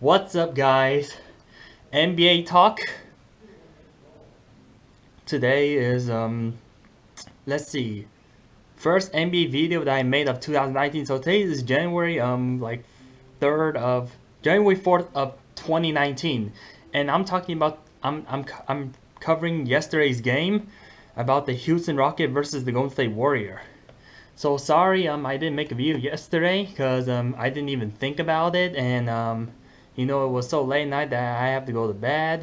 What's up, guys? NBA talk. Today is let's see, first NBA video that I made of 2019. So today is January like 3rd of January 4th of 2019, and I'm talking about I'm covering yesterday's game about the Houston Rocket versus the Golden State Warrior. So sorry, I didn't make a video yesterday because I didn't even think about it, and it was so late night that I have to go to bed.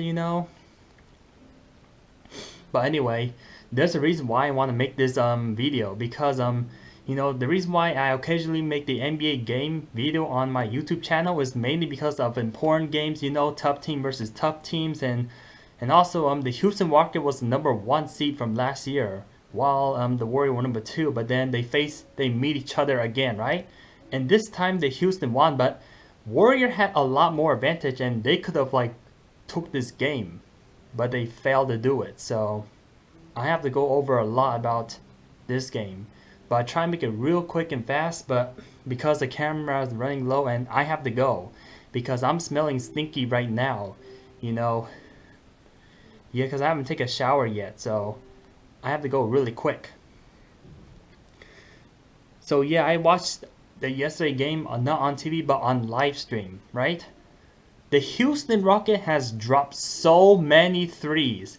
But anyway, there's a reason why I want to make this video because the reason why I occasionally make the NBA game video on my YouTube channel is mainly because of important games, tough team versus tough teams, and also the Houston Rocket was the #1 seed from last year, while the Warriors were #2. But then they meet each other again, right? And this time the Houston won, but Warrior had a lot more advantage, and they could have like took this game, but they failed to do it. So I have to go over a lot about this game, but I try and make it real quick and fast. But because the camera is running low and I have to go because I'm smelling stinky right now, yeah, because I haven't taken a shower yet, so I have to go really quick. So yeah, I watched the yesterday game not on TV but on live stream, right? The Houston Rocket has dropped so many threes,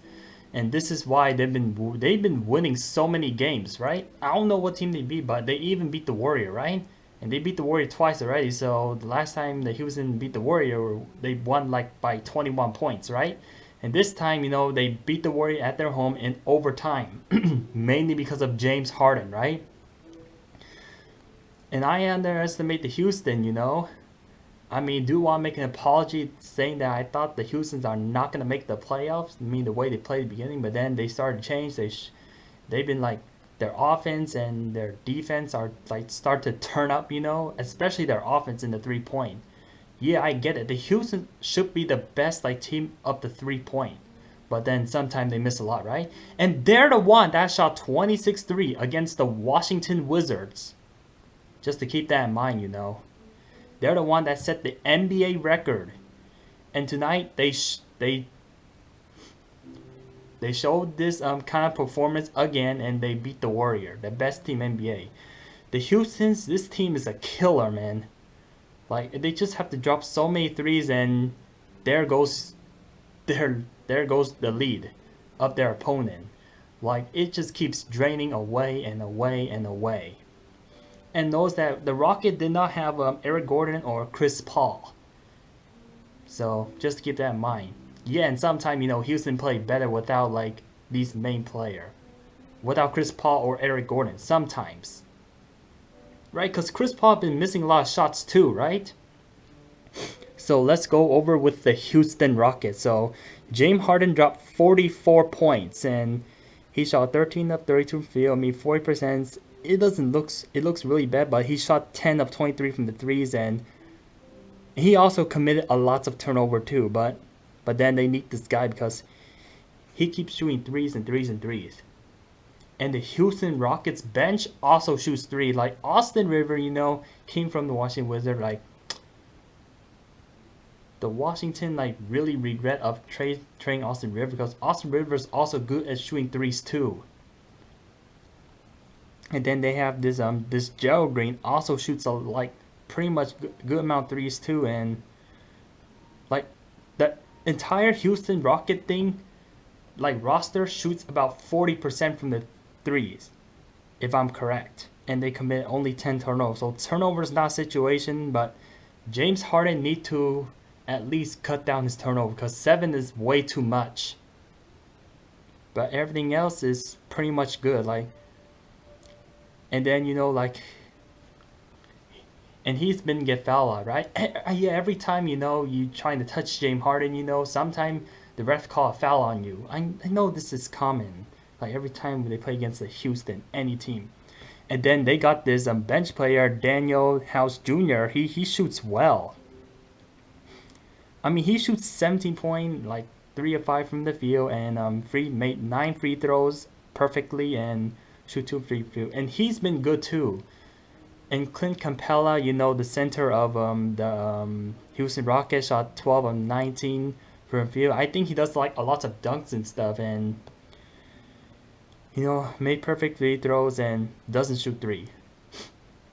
and this is why they've been winning so many games, right? I don't know what team they beat, but they even beat the Warrior, right? And they beat the Warrior twice already. So the last time the Houston beat the Warrior, they won like by 21 points, right? And this time, they beat the Warrior at their home in overtime, mainly because of James Harden, right? And I underestimate the Houston. I mean, do want to make an apology saying that I thought the Houstons are not going to make the playoffs. I mean, the way they played at the beginning, but then they started to change. They've been like, their offense and their defense are like start to turn up, especially their offense in the 3-point. Yeah, I get it. The Houston should be the best like team of the 3-point. But then sometimes they miss a lot, right? And they're the one that shot 26-3 against the Washington Wizards. Just to keep that in mind, They're the one that set the NBA record. And tonight they showed this kind of performance again, and they beat the Warrior, the best team NBA. The Houston's, this team is a killer, man. Like, they just have to drop so many threes, and there goes the lead of their opponent. Like, it just keeps draining away and away and away. And notice that the Rocket did not have Eric Gordon or Chris Paul. So just to keep that in mind. Yeah, and sometimes Houston played better without like these main player, without Chris Paul or Eric Gordon. Sometimes, right? Because Chris Paul been missing a lot of shots too, right? So let's go over with the Houston Rockets. So James Harden dropped 44 points and he shot 13 of 32 from field. I mean 40%. It looks really bad, but he shot 10 of 23 from the threes, and he also committed a lot of turnover too. But then they need this guy because he keeps shooting threes and threes and threes. And the Houston Rockets bench also shoots three. Like Austin Rivers, came from the Washington Wizards. Like the Washington really regret of trading Austin Rivers because Austin Rivers is also good at shooting threes too. And then they have this Gerald Green also shoots pretty much good amount of threes too, and like the entire Houston Rocket thing, roster shoots about 40% from the threes, if I'm correct, and they commit only 10 turnovers. So turnover is not a situation, but James Harden need to at least cut down his turnover because 7 is way too much. But everything else is pretty much good, and then and he's been get fouled out, right? Yeah, every time you trying to touch James Harden, sometimes the ref call a foul on you. I know this is common, like every time they play against the Houston any team. And then they got this bench player Danuel House Jr. He shoots well. I mean, he shoots 17 point, 3 of 5 from the field, and made 9 free throws perfectly, and shoot 2 free throws. And he's been good too. And Clint Capella, you know, the center of the Houston Rockets, shot 12 of 19 from field. I think he does like a lot of dunks and stuff, and you know, made perfect free throws and doesn't shoot three.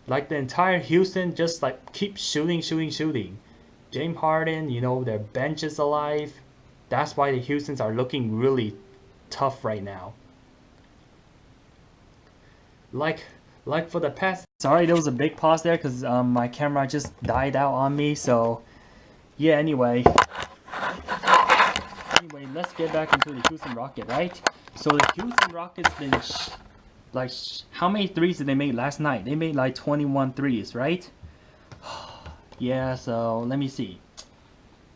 Like the entire Houston just like keep shooting, shooting, shooting. James Harden, you know, their bench is alive. That's why the Houstons are looking really tough right now. Like for the past, sorry, there was a big pause there because my camera just died out on me. So yeah, anyway, let's get back into the Houston Rockets, right? So the Houston Rockets been how many threes did they make last night? They made like 21 threes, right? Yeah, so let me see.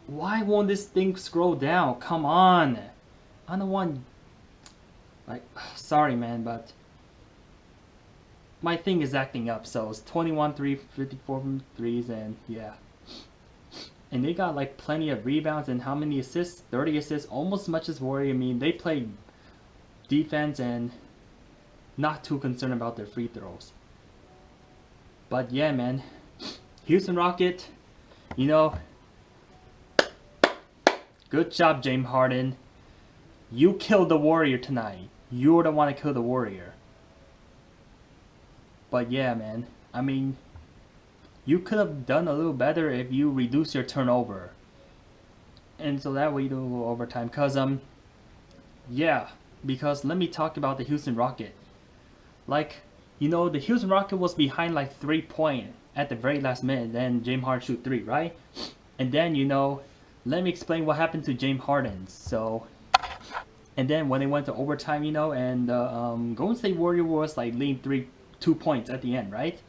Why won't this thing scroll down? Come on. I don't want, like, sorry man, but my thing is acting up. So it's 21 3, 54 threes, and yeah. And they got like plenty of rebounds, and how many assists? 30 assists, almost as much as Warrior. I mean, they play defense and not too concerned about their free throws. But yeah, man, Houston Rocket, you know, good job, James Harden. You killed the Warrior tonight. You're the one to kill the Warrior. But yeah, man, I mean, you could have done a little better if you reduce your turnover. And so that way you don't go overtime. Yeah, because let me talk about the Houston Rocket. Like, you know, the Houston Rocket was behind like 3 points at the very last minute. Then James Harden shoot 3, right? And then, you know, let me explain what happened to James Harden. So, and then when they went to overtime, you know, and Golden State Warrior was like leading 2 points at the end, right?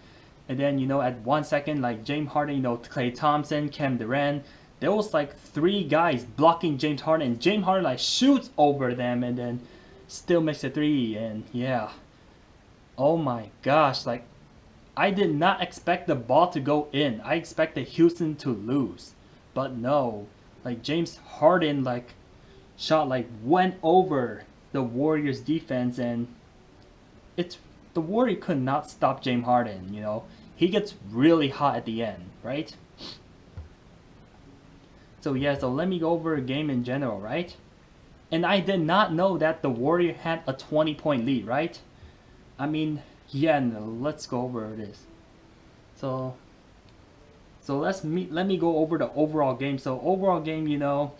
And then, you know, at 1 second, like James Harden, you know, Klay Thompson, Kevin Durant, there was like 3 guys blocking James Harden, and James Harden like shoots over them and then still makes a 3, and yeah. Oh my gosh, like I did not expect the ball to go in. I expected Houston to lose. But no, like James Harden like shot like went over the Warriors defense, and the Warrior could not stop James Harden, you know. He gets really hot at the end, right? So yeah, so let me go over a game in general, right? And I did not know that the Warrior had a 20-point lead, right? I mean, yeah, no, let's go over this. So let me go over the overall game. So overall game, you know,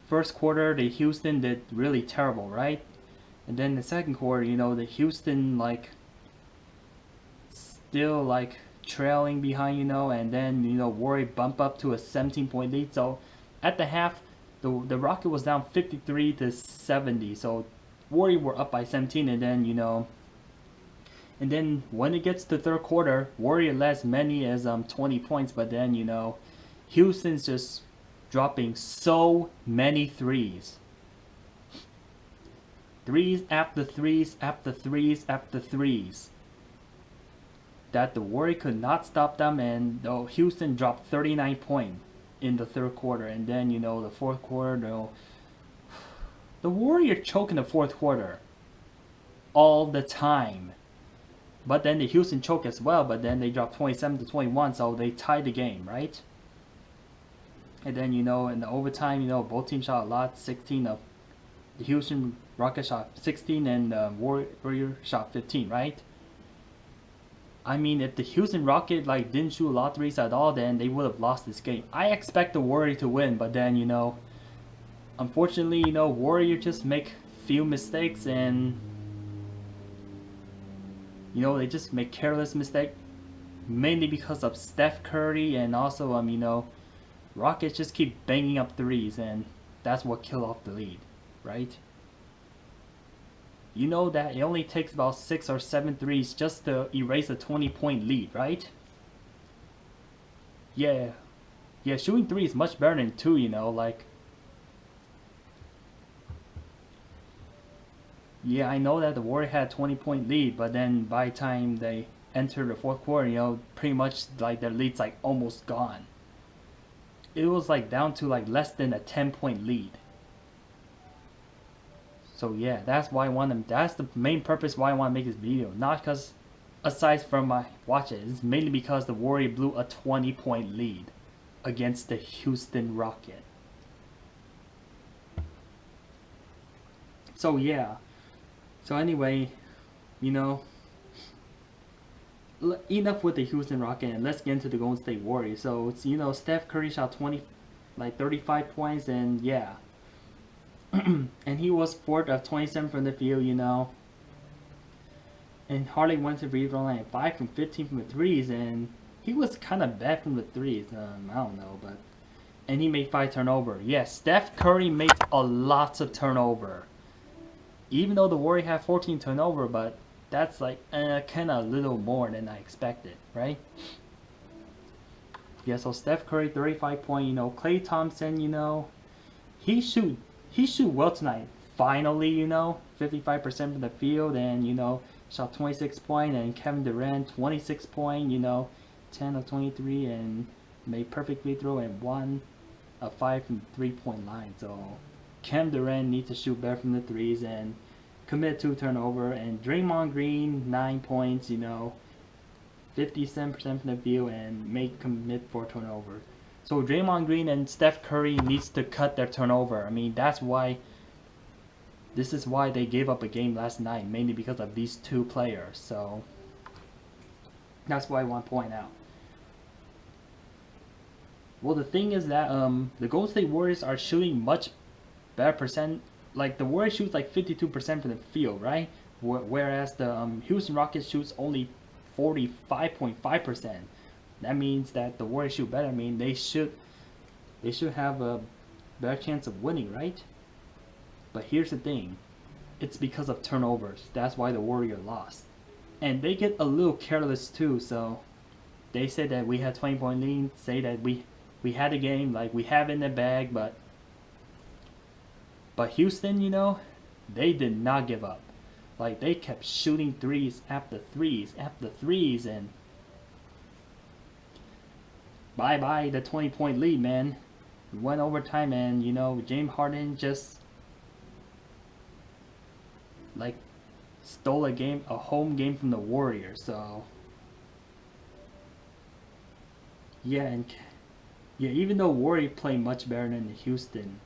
first quarter the Houston did really terrible, right? And then the second quarter, you know, the Houston like still like trailing behind, you know, and then, you know, Warrior bump up to a 17-point lead. So at the half, the Rocket was down 53 to 70. So Warrior were up by 17, and then, you know, and then when it gets to third quarter, Warrior led as many as 20 points, but then, you know, Houston's just dropping so many threes. Threes after threes after threes after threes. That the Warrior could not stop them, and though Houston dropped 39 points in the third quarter, and then, you know, the fourth quarter, though, the Warrior choke in the fourth quarter all the time. But then the Houston choke as well, but then they dropped 27 to 21, so they tied the game, right? And then, you know, in the overtime, you know, both teams shot a lot. 16 of the Houston Rockets shot 16, and Warrior shot 15, right? I mean, if the Houston Rocket like didn't shoot a lot of threes at all, then they would have lost this game. I expect the Warrior to win, but then, you know, unfortunately, you know, Warrior just make few mistakes, and you know, they just make careless mistake, mainly because of Steph Curry, and also you know, Rockets just keep banging up threes, and that's what killed off the lead, right? You know that it only takes about 6 or 7 threes just to erase a 20-point lead, right? Yeah, shooting 3 is much better than 2, you know, like. Yeah, I know that the Warriors had a 20-point lead, but then by the time they enter the fourth quarter, you know, pretty much like their lead's like almost gone. It was like down to like less than a 10-point lead. So yeah, that's why I want them. That's the main purpose why I want to make this video. Not because aside from my watches, it's mainly because the Warriors blew a 20-point lead against the Houston Rockets. So yeah. So anyway, you know, enough with the Houston Rockets and let's get into the Golden State Warriors. So it's, you know, Steph Curry shot 35 points and yeah. And he was 4 of 27 from the field, you know. And hardly went to free throw line, 5 from 15 from the threes, and he was kind of bad from the threes. I don't know, but and he made 5 turnovers. Yes, Steph Curry made a lot of turnover. Even though the Warriors had 14 turnover, but that's like kind of a little more than I expected, right? Yeah, so Steph Curry 35 point. You know, Klay Thompson. You know, he shoot well tonight. Finally, you know, 55% from the field, and you know, shot 26 point. And Kevin Durant 26 point. You know, 10 of 23 and made perfect free throw and 1 of 5 from 3-point line. So Kevin Durant needs to shoot better from the threes and commit 2 turnover. And Draymond Green 9 points. You know, 57% from the field and commit 4 turnover. So Draymond Green and Steph Curry needs to cut their turnover. I mean, this is why they gave up a game last night, mainly because of these 2 players. So that's why I want to point out. Well, the thing is that the Golden State Warriors are shooting much better percent. Like the Warriors shoots like 52% from the field, right? Whereas the Houston Rockets shoots only 45.5%. That means that the Warriors shoot better. I mean, they should have a better chance of winning, right? But here's the thing. It's because of turnovers. That's why the Warriors lost. And they get a little careless too, so they say that we had 20-point lead, say that we had a game, like we have it in the bag, but Houston, you know, they did not give up. Like they kept shooting threes after threes after threes, and bye the 20-point lead, man. We went overtime, and you know, James Harden just like stole a home game from the Warriors. So yeah, and yeah, even though Warriors play much better than the Houston,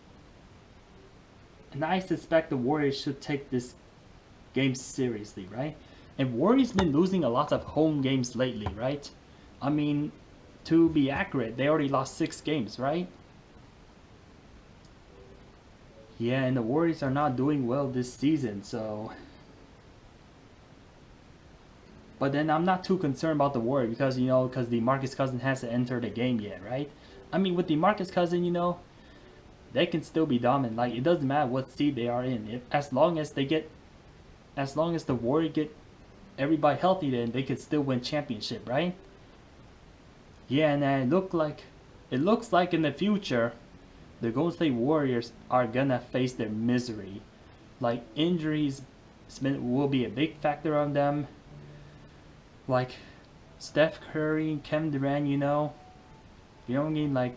and I suspect the Warriors should take this game seriously, right? And Warriors been losing a lot of home games lately, right? I mean, to be accurate, they already lost 6 games, right? Yeah, and the Warriors are not doing well this season, so. But then I'm not too concerned about the Warriors because, you know, because DeMarcus Cousins hasn't entered the game yet, right? I mean, with DeMarcus Cousins, you know, they can still be dominant. Like, it doesn't matter what seed they are in. As long as the Warriors get everybody healthy, then they could still win championship, right? Yeah, and it looks like in the future, the Golden State Warriors are gonna face their misery. Like injuries will be a big factor on them. Like Steph Curry, Kevin Durant, you know, you don't need like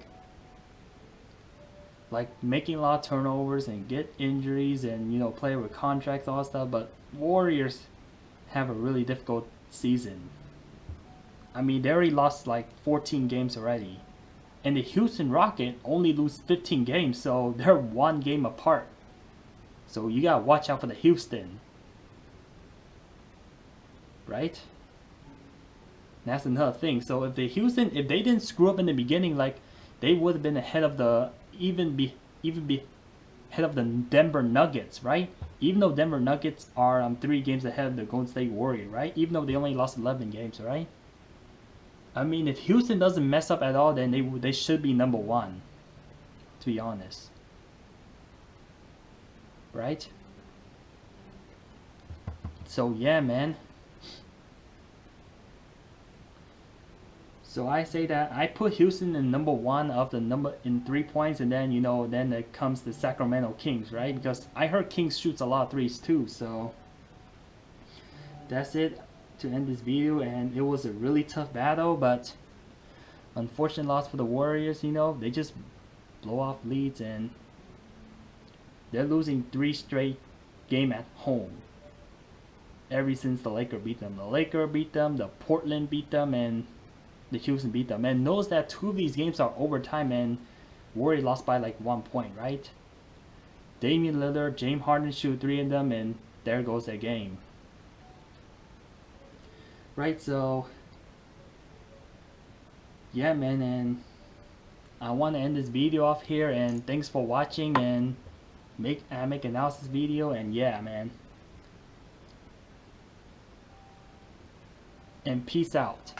making a lot of turnovers and get injuries and, you know, play with contracts, all that stuff. But Warriors have a really difficult season. I mean, they already lost like 14 games already. And the Houston Rockets only lose 15 games, so they're 1 game apart. So you gotta watch out for the Houston. Right? And that's another thing. So if they didn't screw up in the beginning, like they would have been ahead of the ahead of the Denver Nuggets, right? Even though Denver Nuggets are 3 games ahead of the Golden State Warriors, right? Even though they only lost 11 games, right? I mean, if Houston doesn't mess up at all, then they should be number 1, to be honest. Right? So yeah, man. So I say that I put Houston in number 1 of the number in 3 points, and then, you know, then it comes the Sacramento Kings, right? Because I heard Kings shoots a lot of threes too. So that's it to end this video, and it was a really tough battle, but unfortunate loss for the Warriors. You know, they just blow off leads and they're losing 3 straight game at home. ever since the Lakers beat them. The Lakers beat them, the Portland beat them, and the Houston beat them. And notice that 2 of these games are overtime, and Warriors lost by like 1 point, right? Damian Lillard, James Harden shoot 3 of them, and there goes the game. Right, so yeah, man, and I want to end this video off here, and thanks for watching, and make analysis video, and yeah, man, and peace out.